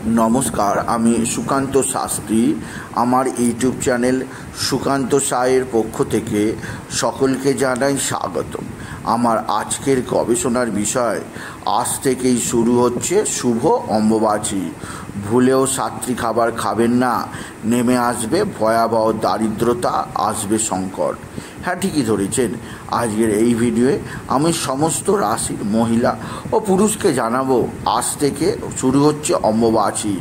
নমস্কার, আমি সুকান্ত শাস্ত্রী। আমার ইউটিউব চ্যানেল সুকান্ত সায়ের পক্ষ থেকে সকলকে জানাই স্বাগত। আমার আজকের গবেষণার বিষয়, আজ থেকেই শুরু হচ্ছে শুভ অম্বুবাচী। ভুলেও সাত্ত্বিক খাবার খাবেন না, নেমে আসবে ভয়াবহ দারিদ্রতা, আসবে সংকট। হ্যাঁ, ঠিকই ধরেছেন। আজকের এই ভিডিওয়ে আমি সমস্ত রাশির মহিলা ও পুরুষকে জানাবো, আজ থেকে শুরু হচ্ছে অম্বুবাচী।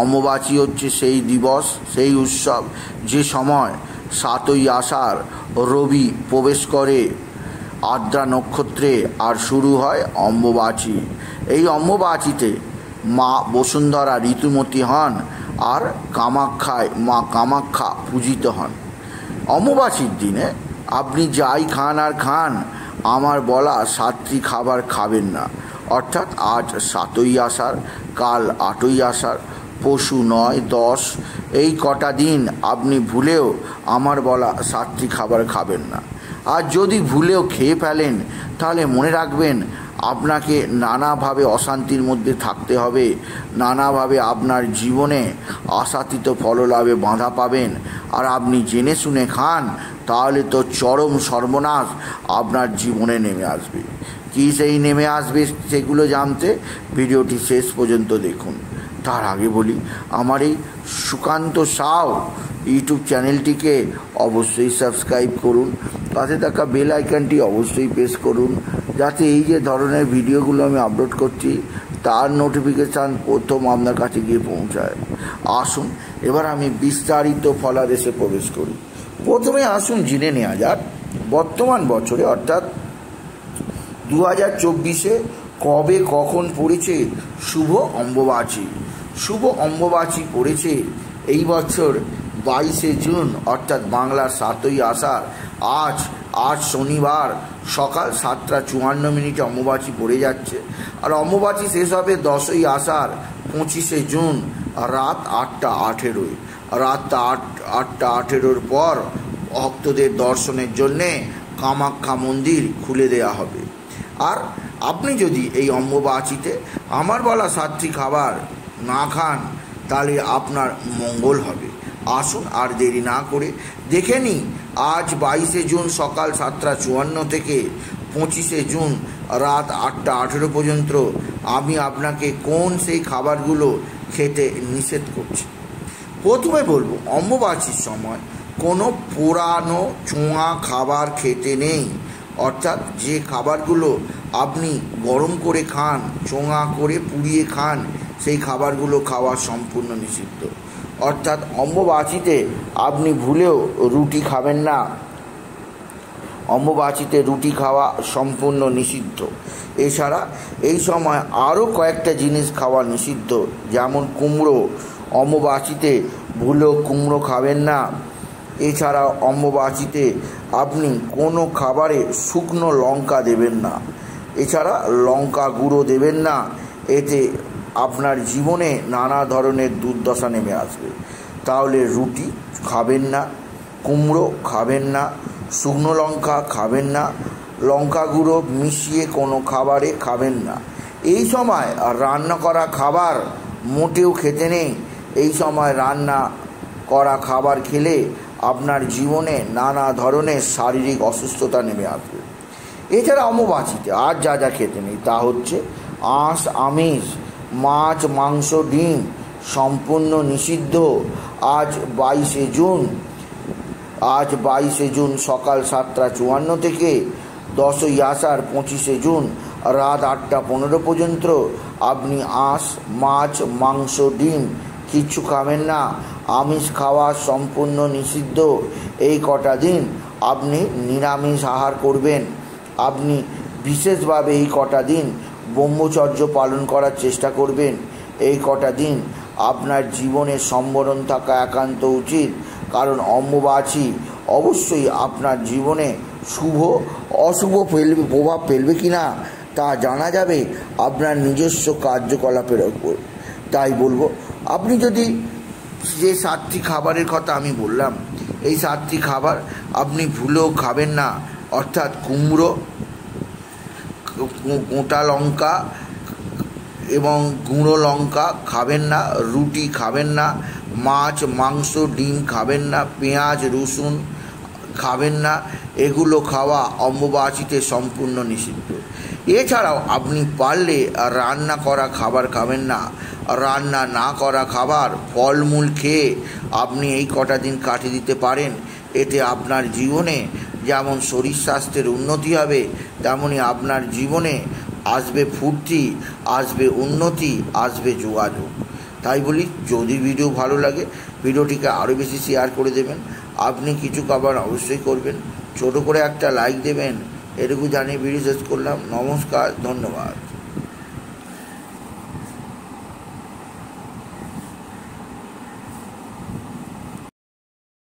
অম্বুবাচী হচ্ছে সেই দিবস, সেই উৎসব, যে সময় 7ই আষাঢ় রবি প্রবেশ করে আদ্রা নক্ষত্রে আর শুরু হয় অম্বুবাচী। এই অম্বুবাচীতে মা বসুন্ধরা ঋতুমতী হন আর কামাখ্যায় মা কামাখ্যা পূজিত হন। অম্বুবাচীর দিনে আপনি যাই খান আর খান, আমার বলা সাত্ত্বিক খাবার খাবেন না। অর্থাৎ আজ 7ই আষাঢ়, কাল 8ই আষাঢ়, পরশু 9, 10, এই কটা দিন আপনি ভুলেও আমার বলা সাত্ত্বিক খাবার খাবেন না। আর যদি ভুলেও খেয়ে ফেলেন, তাহলে মনে রাখবেন, আপনাকে নানাভাবে অশান্তির মধ্যে থাকতে হবে, নানাভাবে আপনার জীবনে আশাতীত ফললাভে বাধা পাবেন। আর আপনি জেনে শুনে খান, তাহলে তো চরম সর্বনাশ আপনার জীবনে নেমে আসবে। কী সেই নেমে আসবে, সেগুলো জানতে ভিডিওটি শেষ পর্যন্ত দেখুন। তার আগে বলি, আমার এই সুকান্ত সাউ ইউটিউব চ্যানেলটিকে অবশ্যই সাবস্ক্রাইব করুন, পাশে থাকা বেল আইকনটি অবশ্যই প্রেস করুন, যাতে এই যে ধরনের ভিডিওগুলো আমি আপলোড করছি তার নোটিফিকেশান প্রথম আপনার কাছে গিয়ে পৌঁছায়। আসুন এবার আমি বিস্তারিত ফলাদেশে প্রবেশ করি। প্রথমে আসুন জেনে নেওয়া যাক, বর্তমান বছরে অর্থাৎ 2024-এ কবে কখন পড়েছে শুভ অম্বুবাচী। শুভ অম্বুবাচী পড়েছে এই বছর 22শে জুন, অর্থাৎ বাংলার 7ই আষাঢ়। আজ শনিবার সকাল 7টা 54 অম্বুবাচী পড়ে যাচ্ছে। আর অম্বুবাচী শেষ হবে 10ই আষাঢ় 25শে জুন রাত 8টা 18। রাত 8টা 18 পর ভক্তদের দর্শনের জন্যে কামাখ্যা মন্দির খুলে দেওয়া হবে। আর আপনি যদি এই অম্বুবাচীতে আমার বলা সাত্ত্বিক খাবার না খান, তাহলে আপনার মঙ্গল হবে। আসুন আর দেরি না করে দেখে নিই, আজ 22শে জুন সকাল 7টা 54 থেকে 25শে জুন রাত 8টা 18 পর্যন্ত আমি আপনাকে কোন সেই খাবারগুলো খেতে নিষেধ করছি। প্রথমে বলবো, অম্বুবাচীর সময় কোনো পোড়ানো চোঙা খাবার খেতে নেই। অর্থাৎ যে খাবারগুলো আপনি গরম করে খান, চোঙা করে পুড়িয়ে খান, সেই খাবারগুলো খাওয়া সম্পূর্ণ নিষিদ্ধ। অর্থাৎ অম্বুবাচীতে আপনি ভুলেও রুটি খাবেন না। অম্বুবাচীতে রুটি খাওয়া সম্পূর্ণ নিষিদ্ধ। এছাড়া এই সময় আরও কয়েকটা জিনিস খাওয়া নিষিদ্ধ, যেমন কুমড়ো। অম্বুবাচীতে ভুলেও কুমড়ো খাবেন না। এছাড়া অম্বুবাচীতে আপনি কোনো খাবারে শুকনো লঙ্কা দেবেন না। এছাড়া লঙ্কা গুঁড়ো দেবেন না, এতে আপনার জীবনে নানা ধরনের দুর্দশা নেমে আসবে। তাহলে রুটি খাবেন না, কুমড়ো খাবেন না, শুকনো লঙ্কা খাবেন না, লঙ্কা গুঁড়ো মিশিয়ে কোনো খাবারে খাবেন না। এই সময় রান্না করা খাবার মোটেও খেতে নেই। এই সময় রান্না করা খাবার খেলে আপনার জীবনে নানা ধরনের শারীরিক অসুস্থতা নেমে আসবে। এছাড়া অম্বুবাচীতে আর যা যা খেতে নেই তা হচ্ছে আঁশ, আমিষ, মাছ, মাংস, ডিম সম্পূর্ণ নিষিদ্ধ। আজ 22শে জুন সকাল 7টা 54 থেকে 10ই আষাঢ় 25শে জুন রাত 8টা 15 পর্যন্ত আপনি আঁশ, মাছ, মাংস, ডিম কিচ্ছু খাবেন না। আমিষ খাওয়া সম্পূর্ণ নিষিদ্ধ। এই কটা দিন আপনি নিরামিষ আহার করবেন। আপনি বিশেষভাবে এই কটা দিন ব্রহ্মচর্য পালন করার চেষ্টা করবেন। এই কটা দিন আপনার জীবনে সম্বরণ থাকা একান্ত উচিত, কারণ অম্বুবাচী অবশ্যই আপনার জীবনে শুভ অশুভ প্রভাব ফেলবে কি না তা জানা যাবে আপনার নিজস্ব কার্যকলাপের ওপর। তাই বলবো, আপনি যদি যে সাত্ত্বিক খাবারের কথা আমি বললাম, এই সাত্ত্বিক খাবার আপনি ভুলেও খাবেন না। অর্থাৎ কুমড়ো, গোটা লঙ্কা, এবং গুঁড়ো লঙ্কা খাবেন না, রুটি খাবেন না, মাছ মাংস ডিম খাবেন না, পেঁয়াজ রসুন খাবেন না। এগুলো খাওয়া অম্বুবাচীতে সম্পূর্ণ নিষিদ্ধ। এছাড়াও আপনি পারলে রান্না করা খাবার খাবেন না। রান্না না করা খাবার, ফলমূল খেয়ে আপনি এই কটা দিন কাটিয়ে দিতে পারেন। এতে আপনার জীবনে যেমন শরীর স্বাস্থ্যের উন্নতি হবে, তেমনি আপনার জীবনে আসবে ফুর্তি, আসবে উন্নতি, আসবে যোগাযোগ। তাই বলি, যদি ভিডিও ভালো লাগে ভিডিওটিকে আরও বেশি শেয়ার করে দেবেন। আপনি কিছু খাবার অবশ্যই করবেন, ছোটো করে একটা লাইক দেবেন। এটুকু জানিয়ে ভিডিও শেষ করলাম। নমস্কার, ধন্যবাদ।